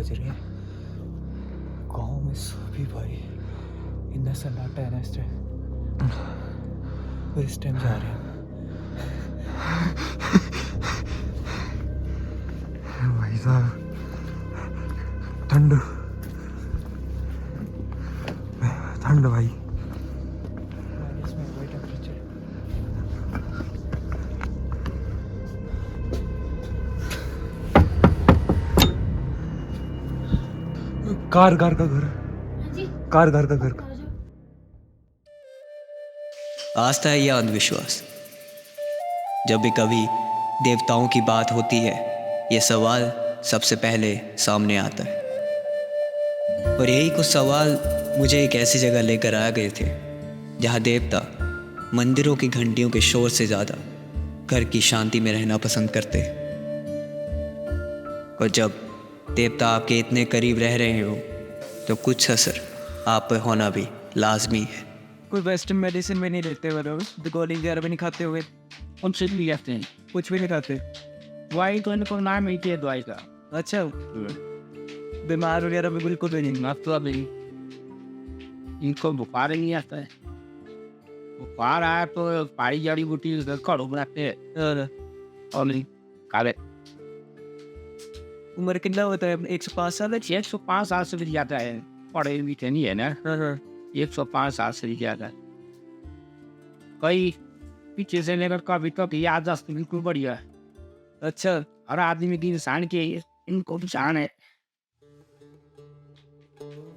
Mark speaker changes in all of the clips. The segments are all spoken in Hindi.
Speaker 1: बज रहे हैं। गाँव में सभी भाई इतना सन्नाटा है ना इस टाइम, और इस टाइम जा रहे हैं
Speaker 2: भाई साहब, ठंड ठंड भाई।
Speaker 1: माइनस में हुआ टेम्परेचर।
Speaker 2: कार का घर, कार का घर।
Speaker 3: आस्था या अंधविश्वास, जब भी कभी देवताओं की बात होती है ये सवाल सबसे पहले सामने आता है। और यही कुछ सवाल मुझे एक ऐसी जगह लेकर आ गए थे जहाँ देवता मंदिरों की घंटियों के शोर से ज़्यादा घर की शांति में रहना पसंद करते हैं। और जब देवता आपके इतने करीब रह रहे हो तो कुछ असर आप पर होना भी लाजमी है।
Speaker 1: कोई वेस्टर्न मेडिसिन भी नहीं लेते वो लोग, गोली वगैरह भी नहीं खाते हुए?
Speaker 4: उनसे भी कहते हैं
Speaker 1: कुछ भी नहीं खाते?
Speaker 4: दवाई तो इनको नाम ही है दवाई का।
Speaker 1: अच्छा, बीमार वगैरह भी बिल्कुल भी नहीं?
Speaker 4: मतलब इनको बुखार ही नहीं आता है। बुखार आया तो पारी जड़ी बूटी घड़ो बनाते हैं और नहीं काले।
Speaker 1: उम्र कितना होता है? 105 साल है?
Speaker 4: 105 साल से भी ज़्यादा है, पढ़े मीठे नहीं है ना। 105 साल से भी ज़्यादा है। कई पीछे से लेकर कभी तक याददाश्त बिल्कुल बढ़िया है।
Speaker 1: अच्छा,
Speaker 4: हर आदमी की इंसान के इनको इंसान है।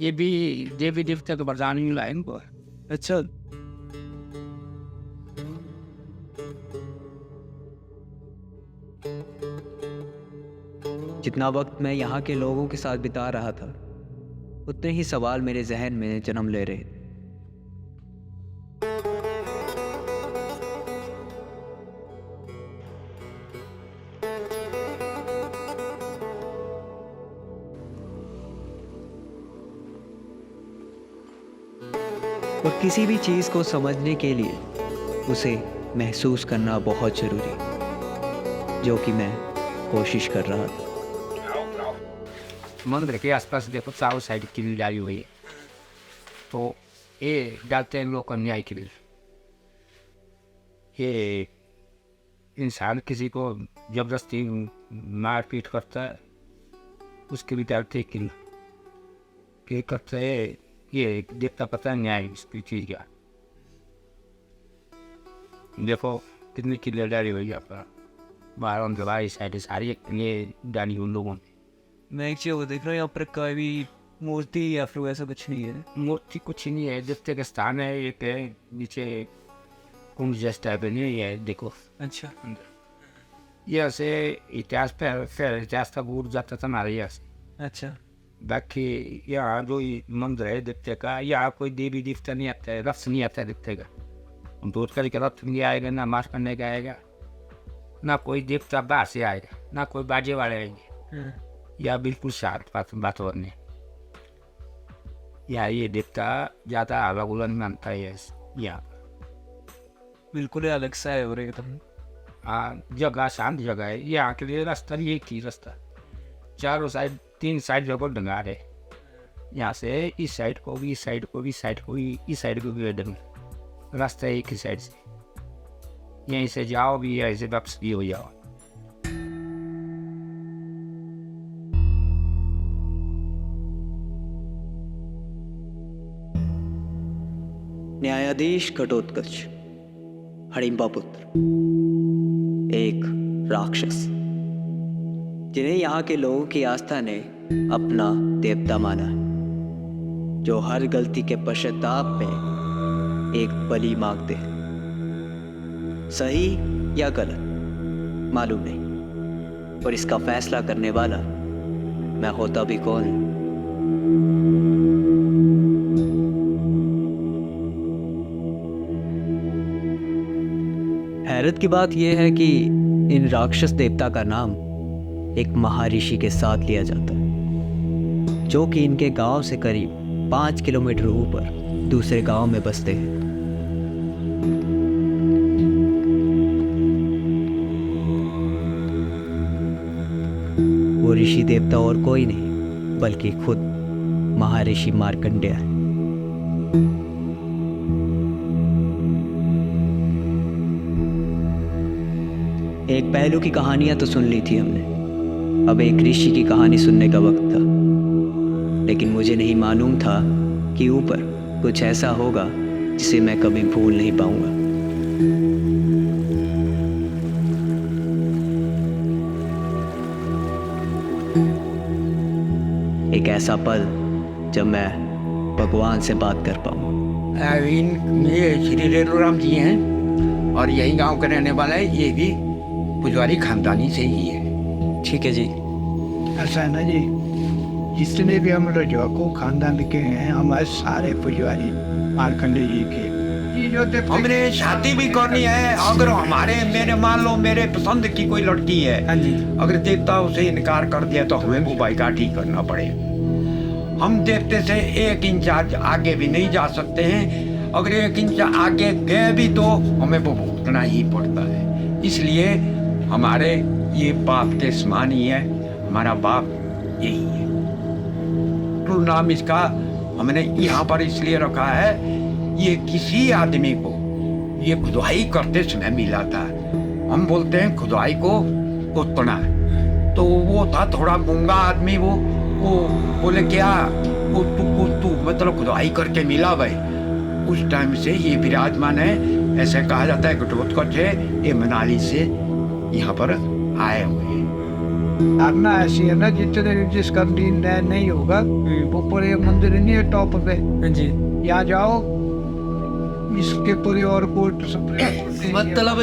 Speaker 4: ये भी देवी देवता के वरदान मिला है इनको।
Speaker 1: अच्छा।
Speaker 3: जितना वक्त मैं यहाँ के लोगों के साथ बिता रहा था उतने ही सवाल मेरे जहन में जन्म ले रहे थे। और किसी भी चीज़ को समझने के लिए उसे महसूस करना बहुत ज़रूरी है, जो कि मैं कोशिश कर रहा था।
Speaker 4: मंदिर के आसपास देखो चारों साइड किल डाली हुई है, तो ये डालते हैं लोग न्याय के लिए। ये इंसान किसी को जबरदस्ती मारपीट करता है उसके भी डालते किल के करते है। ये देखता पता है न्याय इसकी चीज़ का। देखो कितनी किले डाली हुई है आपका बाहर दवाई साइड सारी ये डाली उन लोगों ने।
Speaker 1: मैं एक चीज़ देख रहा हूँ, यहाँ पर कोई मूर्ति या फिर ऐसा कुछ नहीं है?
Speaker 4: मूर्ति कुछ नहीं है, देवते का स्थान है। एक है नीचे कुंड जैसा टाइप नहीं है, देखो।
Speaker 1: अच्छा,
Speaker 4: ये ऐसे इतिहास पे इतिहास का गुड़ जाता था हमारे यहाँ से।
Speaker 1: अच्छा।
Speaker 4: बाकी यहाँ जो मंदिर है देवते का, यहाँ कोई देवी देवता नहीं आता है, रथ नहीं आता है देवते का। दूध करके रथ नहीं आएगा, ना मार करने का आएगा, ना कोई देवता बाहर से आएगा, ना कोई बाजे वाले आएंगे। या बिल्कुल शांत वातावरण है। या ये देवता ज़्यादा हवा गुलन मानता है यहाँ।
Speaker 1: बिल्कुल अलग सा है और एकदम।
Speaker 4: हाँ, जगह शांत जगह है। यहाँ के लिए रास्ता नहीं एक ही रास्ता, चारों साइड 3 साइड जगह डंगार है। यहाँ से इस साइड को भी, इस साइड को भी, इस साइड को भी, इस साइड को भी डंगार रास्ता है एक ही साइड से। यहीं से जाओ भी, यहीं से वापस भी हो जाओ।
Speaker 3: न्यायाधीश घटोत्कच, हडिम्बा पुत्र, एक राक्षस जिन्हें यहाँ के लोगों की आस्था ने अपना देवता माना है, जो हर गलती के पश्चाताप में एक बलि मांगते हैं। सही या गलत मालूम नहीं, और इसका फैसला करने वाला मैं होता भी कौन हूं। हैरत की बात यह है कि इन राक्षस देवता का नाम एक महर्षि के साथ लिया जाता है, जो कि इनके गांव से करीब 5 किलोमीटर ऊपर दूसरे गांव में बसते हैं। वो ऋषि देवता और कोई नहीं, बल्कि खुद महर्षि मार्कंडेय है। एक पहलू की कहानियां तो सुन ली थी हमने, अब एक ऋषि की कहानी सुनने का वक्त था। लेकिन मुझे नहीं मालूम था कि ऊपर कुछ ऐसा होगा जिसे मैं कभी भूल नहीं पाऊंगा। एक ऐसा पल जब मैं भगवान से बात कर पाऊंगा।
Speaker 5: ये श्री रेणुराम जी हैं और यही गांव का रहने वाला है। ये भी पुजारी खानदानी से ही है।
Speaker 3: ठीक है जी।
Speaker 6: ऐसा है ना जी, जितने भी हम रजवाको खानदान के हैं हमारे सारे पुजारी मार्कंडेय जी के।
Speaker 5: हमने शादी भी करनी है, अगर मेरे मान लो मेरे पसंद की कोई लड़की है, अगर देवता उसे इनकार कर दिया तो हमें वो बाइकाट ही करना पड़ेगा। हम देवते से 1 इंच आगे भी नहीं जा सकते हैं। अगर 1 इंच आगे गए भी तो हमें वो भुगतना ही पड़ता है। इसलिए हमारे ये बाप के समान ही है, हमारा बाप यही है। तो नाम इसका हमने यहाँ पर इसलिए रखा है, ये किसी आदमी को ये खुदाई करते समय मिला था। हम बोलते हैं खुदाई को कुतना, तो वो था थोड़ा गूंगा आदमी। वो बोले क्या वो तू मतलब खुदाई करके मिला भाई। उस टाइम से ये विराजमान है। ऐसे कहा जाता है घटोत्कच है, ये मनाली से यहाँ पर आए हुए हैं।
Speaker 6: धारणा ऐसी है ना, जितने जिसका दिन नहीं होगा वो पूरे मंदिर नहीं है टॉप पे
Speaker 1: जी।
Speaker 6: यहाँ जाओ, इसके पूरे और कोर्ट
Speaker 5: मतलब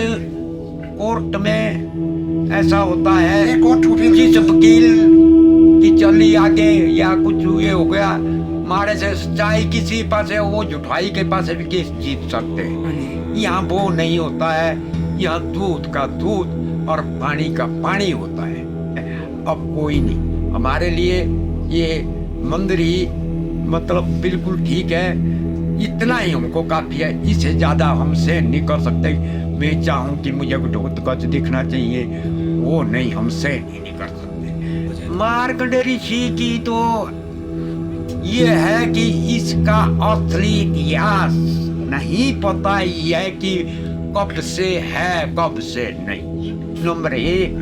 Speaker 5: कोर्ट में ऐसा होता है, जिस वकील की चली आगे या कुछ ये हो गया मारे से, चाहे किसी पास है वो जुठाई के पास भी केस जीत सकते हैं। यहाँ वो नहीं होता है। यहाँ दूध का दूध और पानी का पानी होता है। अब कोई नहीं, हमारे लिए ये मंदिर ही मतलब बिल्कुल ठीक है। इतना ही हमको काफी है, इससे ज्यादा हमसे नहीं कर सकते। मैं चाहूँ कि मुझे घटोत्कच दिखना चाहिए, वो नहीं, हमसे नहीं कर सकते। मार्कंडेय ऋषि की तो ये है कि इसका असली इतिहास नहीं पता ही है कि कब से है कब से नहीं। नंबर 1,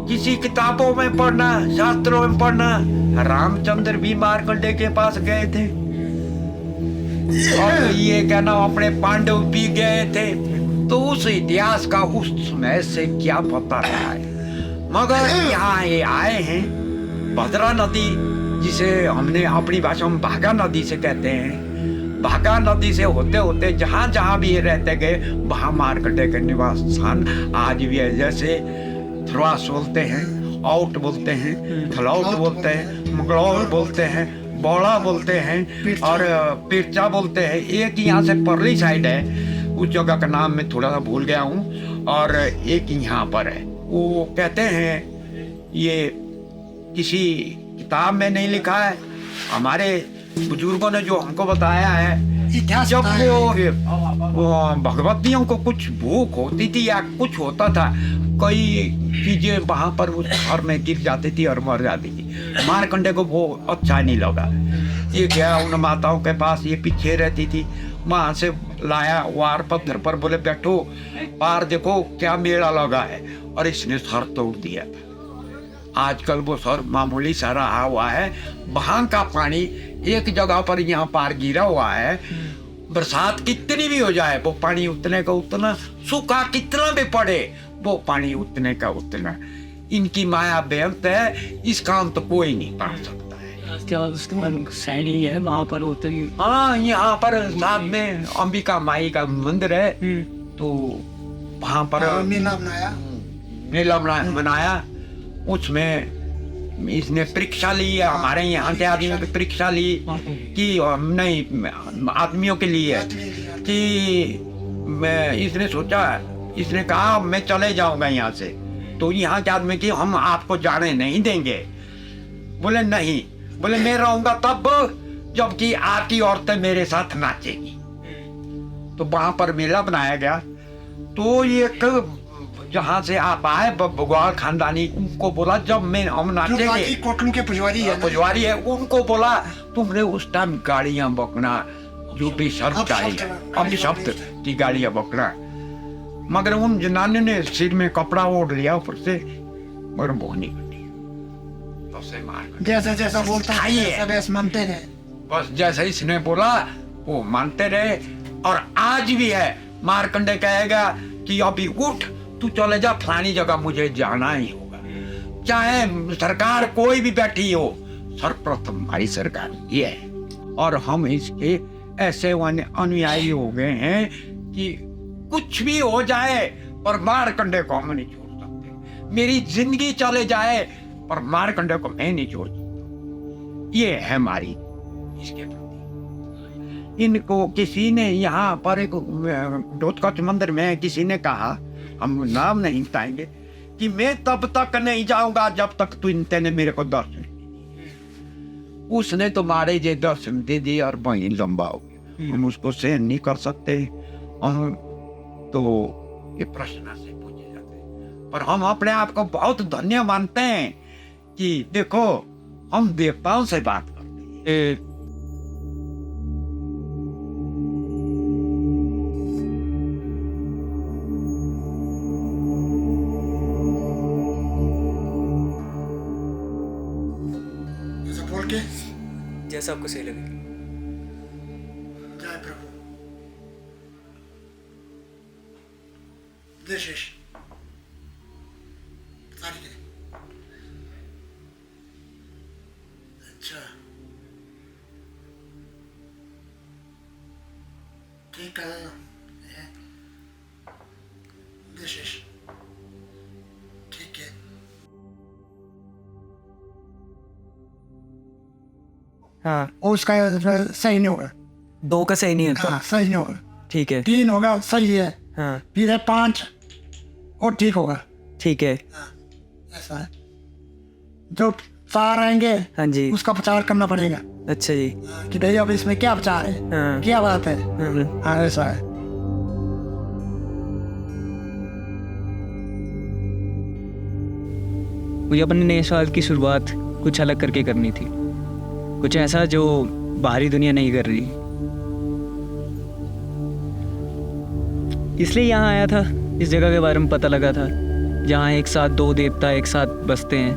Speaker 5: किसी किताबों में पढ़ना, शास्त्रों में पढ़ना, रामचंद्र भी मार्कंडेय के पास गए थे और ये कहना अपने पांडव भी गए थे। तो उस इतिहास का उस समय से क्या पता रहा है। मगर यहाँ ये आए हैं, भद्रा नदी जिसे हमने अपनी भाषा में भागा नदी से कहते हैं, भागा नदी से होते होते जहाँ जहाँ भी रहते गए वहाँ मार्कंडेय के निवास स्थान आज भी है। जैसे थ्रवास बोलते हैं, आउट बोलते हैं, थलौट बोलते हैं, मंगलौर बोलते हैं, बौड़ा बोलते हैं और पिरचा बोलते हैं। एक यहाँ से परली साइड है, उस जगह का नाम मैं थोड़ा सा भूल गया हूँ, और एक यहाँ पर है। वो कहते हैं, ये किसी किताब में नहीं लिखा है, हमारे बुजुर्गों ने जो हमको बताया है, जब वो भगवतियों को कुछ भूख होती थी या कुछ होता था, कई चीजें वहां पर उस घर में गिर जाती थी और मर जाती थी। मार्कंडेय को वो अच्छा नहीं लगा। ये गया उन माताओं के पास, ये पीछे रहती थी, वहां से लाया वार पत्थर पर, बोले बैठो पार देखो क्या मेला लगा है, और इसने सर तोड़ दिया था। आजकल वो सर मामूली सा रहा हुआ है। वहां का पानी एक जगह पर यहाँ पार गिरा हुआ है। बरसात कितनी भी हो जाए वो पानी उतने का उतना, सूखा कितना भी पड़े वो पानी उतने का उतना। इनकी माया बेअंत है, इसका अंत कोई नहीं पा सकता है।
Speaker 1: सैनी है वहाँ पर होते ही।
Speaker 5: हाँ, यहाँ पर साथ में अंबिका माई का मंदिर है, तो वहाँ पर मेला बनाया। उसमें इसने परीक्षा ली, हमारे यहाँ के आदमियों की परीक्षा ली कि नहीं, आदमियों के लिए कि मैं, इसने सोचा, इसने कहा मैं चले जाऊंगा यहाँ से, तो यहाँ के आदमी की हम आपको जाने नहीं देंगे। बोले नहीं, बोले मैं रहूंगा तब जबकि आपकी औरतें मेरे साथ नाचेगी। तो वहां पर मेला बनाया गया। तो एक जहाँ से आप आए बघवाल खानदानी, उनको बोला जब मैं हम नाचे
Speaker 6: बाकी कोटलू के पुजवारी है ना?
Speaker 5: पुजवारी है, उनको बोला तुमने उस टाइम गाड़ियां बकना जो भी शब्द
Speaker 6: अब
Speaker 5: चाहिए,
Speaker 6: शब्द-
Speaker 5: अब शब्द की गाड़ियां बकना, मगर उन जनाने ने सिर में कपड़ा ओढ़ लिया ऊपर से और बोहनी कर दी, तो से मार
Speaker 6: जैसा जैसा बोलता है
Speaker 5: खाइए।
Speaker 6: वैसा वैसा मानते रहे।
Speaker 5: बस जैसे इसने बोला वो मानते रहे। और आज भी है, मारकंडे कहेगा कि अभी उठ, तू चले जा फलानी जगह, मुझे जाना ही होगा, चाहे सरकार कोई भी बैठी हो, सर्वप्रथम हमारी सरकार ये है। और हम इसके ऐसे अनुयायी हो गए हैं कि कुछ भी हो जाए पर मारकंडे को हम नहीं छोड़ सकते, मेरी जिंदगी चले जाए पर मारकंडे को मैं नहीं छोड़ सकता। ये है हमारी इसके प्रति। इनको किसी ने यहाँ पर एक डोतकच मंदिर में किसी ने कहा, हम नाम नहीं बताएंगे, कि मैं तब तक नहीं जाऊंगा जब तक तू इनने मेरे को दर्शन नहीं दिए। उसने तो मारे जे दर्शन दे दिए और वहीं लंबा हो गया, हम उसको सहन नहीं कर सकते। और तो ये प्रश्न से पूछे जाते हैं, पर हम अपने आप को बहुत धन्य मानते हैं कि देखो हम देवताओं से बात करते हैं।
Speaker 6: ऐसा बोल के
Speaker 1: जैसा आपको सही लगे।
Speaker 6: जय प्रभु। जय शेष। सारी के। अच्छा ठीक है। जय शेष। ठीक है।
Speaker 1: हाँ,
Speaker 6: उसका सही नहीं होगा।
Speaker 1: 2 का सही नहीं है।
Speaker 6: हाँ सही नहीं होगा।
Speaker 1: ठीक है।
Speaker 6: 3 होगा सही है,
Speaker 1: हाँ
Speaker 6: फिर है 5 और ठीक होगा।
Speaker 1: ठीक है।
Speaker 6: ऐसा है, जो 4 आएंगे
Speaker 1: हाँ जी।
Speaker 6: उसका प्रचार करना पड़ेगा
Speaker 1: अच्छा जी।
Speaker 6: कि भाई अब इसमें क्या प्रचार है,
Speaker 1: हाँ।
Speaker 6: क्या बात है।
Speaker 1: हाँ।
Speaker 6: हाँ ऐसा है।
Speaker 1: मुझे अपने नए साल की शुरुआत कुछ अलग करके करनी थी, कुछ ऐसा जो बाहरी दुनिया नहीं कर रही। इसलिए यहाँ आया था, इस जगह के बारे में पता लगा था जहाँ एक साथ 2 देवता एक साथ बसते हैं,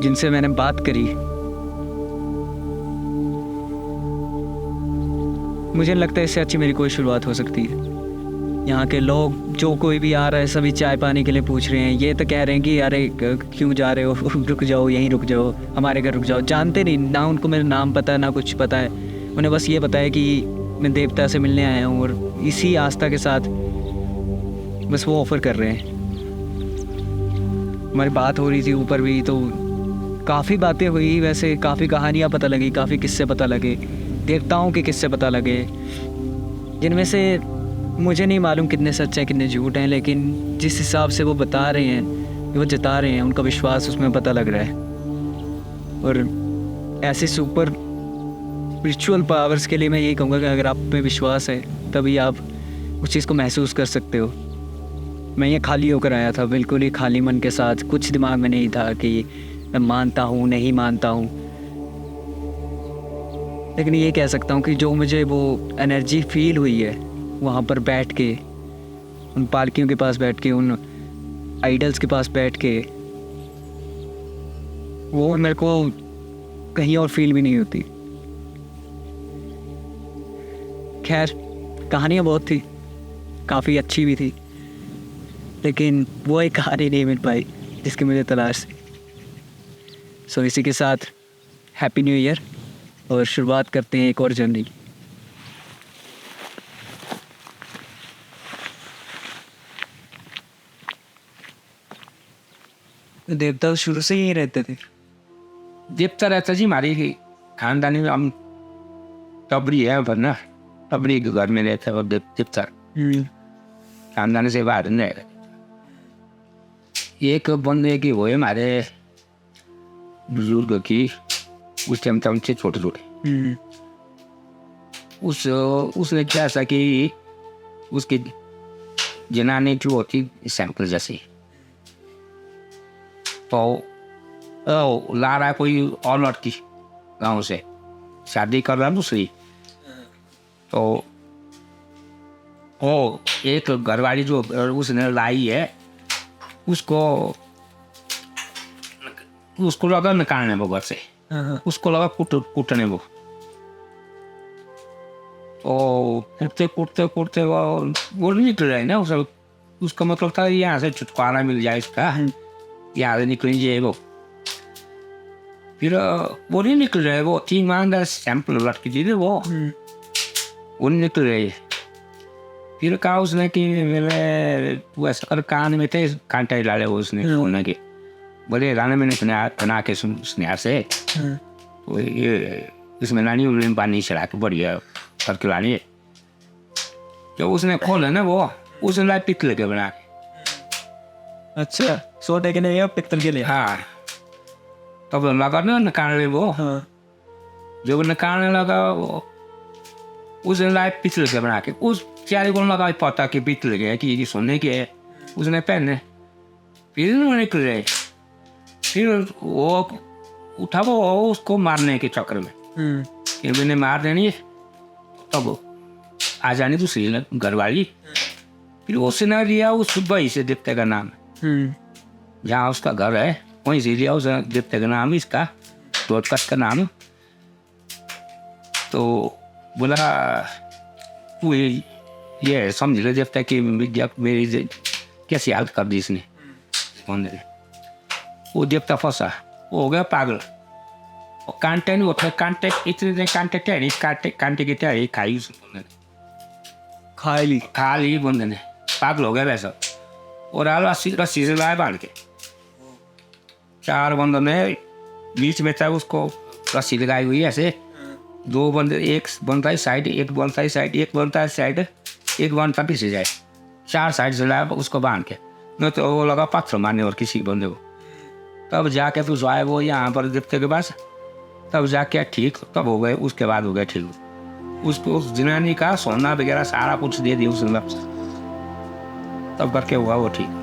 Speaker 1: जिनसे मैंने बात करी। मुझे नहीं लगता इससे अच्छी मेरी कोई शुरुआत हो सकती है। यहाँ के लोग जो कोई भी आ रहा है सभी चाय पानी के लिए पूछ रहे हैं। ये तो कह रहे हैं कि अरे क्यों जा रहे हो, रुक जाओ, यहीं रुक जाओ, हमारे घर रुक जाओ। जानते नहीं ना, उनको मेरा नाम पता है ना कुछ पता है। उन्हें बस ये पता है कि मैं देवता से मिलने आया हूँ, और इसी आस्था के साथ बस वो ऑफ़र कर रहे हैं। हमारी बात हो रही थी ऊपर भी, तो काफ़ी बातें हुई, वैसे काफ़ी कहानियाँ पता लगी, काफ़ी किस्से पता लगे, देवताओं के किस्से पता लगे, जिनमें से मुझे नहीं मालूम कितने सच हैं कितने झूठ हैं, लेकिन जिस हिसाब से वो बता रहे हैं, वो जता रहे हैं, उनका विश्वास उसमें पता लग रहा है। और ऐसे सुपर स्पिरिचुअल पावर्स के लिए मैं यही कहूँगा कि अगर आप में विश्वास है तभी आप उस चीज़ को महसूस कर सकते हो। मैं ये खाली होकर आया था, बिल्कुल ही खाली मन के साथ, कुछ दिमाग में नहीं था कि मैं मानता हूँ नहीं मानता हूँ। लेकिन ये कह सकता हूँ कि जो मुझे वो एनर्जी फील हुई है वहाँ पर बैठ के, उन पालकियों के पास बैठ के, उन आइडल्स के पास बैठ के, वो मेरे को कहीं और फील भी नहीं होती। खैर कहानियाँ बहुत थी, काफ़ी अच्छी भी थी, लेकिन वो एक कहानी नहीं मिल पाई जिसकी मुझे तलाश थी। सो इसी के साथ हैप्पी न्यू ईयर, और शुरुआत करते हैं एक और जर्नी की। देवता शुरू से यहीं रहते थे।
Speaker 4: देवता रहता जी हमारी खानदानी में। हम टबरी है, वरना टबरी के घर में रहता है और देवता खानदानी से बाहर नहीं रहेगा। एक बंदे की वो है हमारे बुजुर्ग की, उस टाइम तक उनसे छोटे छोटे। उसने क्या ऐसा कि उसके जनानी जो होती सैंपल जैसी, तो ला रहा है कोई और लड़की गांव से, शादी कर रहा दूसरी, तो वो एक घरवाली जो उसने लाई है उसको लगा निकालने वो घर से, उसको लगा कूटने वो, कूटते कूटते कूटते वो नहीं निकल रहा है ना, उसका मतलब था यहाँ से छुटकारा मिल जाए इसका, यहाँ से निकल जाए वो। फिर वो नहीं निकल रहे, वो 3 माह सैंपल लटकी थी वो नहीं निकल रहे। फिर कहा उसने कि मेरे तू ऐसा कर, कान में थे कांटे डाले उसने बोलने के, बोले राना मैंने बना के सुनिया से, तो ये इसमें लानी उन्होंने पानी चढ़ा के बढ़िया करके लानी है। जब उसने खोला ना वो, उसने लाई पित्तल के बना के।
Speaker 1: अच्छा, सोने के लिए या पित्तल के लिए?
Speaker 4: हाँ, तब लगा ना निकालने वो, जब निकालने लगा वो उसने लाई पित्तल के बना के, उस चारे को लगा पता कि पित्तल के है कि ये सोने के है, उसने पहने। फिर निकल रहे, फिर वो उठा वो उसको मारने के चक्कर में, कि मैंने मार देनी है, तब आ जानी दूसरी घरवाली। फिर उसने लिया उस भाई से देवते का नाम, जहाँ उसका घर है वहीं से लिया उस देवते का नाम, इसका टोटकस का नाम। तो बोला तू ये समझ ले देवता कि मेरी कैसी हालत कर दी इसने। वो देवता फंसा, वो हो गया पागल, और कांटे नहीं उठे, कांटे इतने कांटे टेढ़ी, कांटे की टेढ़ी खाई उसने, खा ली बंदे ने, पागल हो गया वैसा। और रस्सी से लाए बांध के, 4 बंदों ने बीच में था उसको रस्सी लगाई हुई ऐसे, 2 बंदे, एक बनता है साइड, एक बनता है साइड, एक बनता है साइड, एक बनता पीछे जाए, 4 साइड से लाया उसको बांध के, नहीं तो वो लगा पत्थर मारने और किसी बंदे को। तब जाके फिर आए वो यहाँ पर देवते के पास, तब जाके ठीक, तब हो गए, उसके बाद हो गए ठीक। उसको उस जनानी का सोना वगैरह सारा कुछ दे दिया उसने, तब करके हुआ वो ठीक।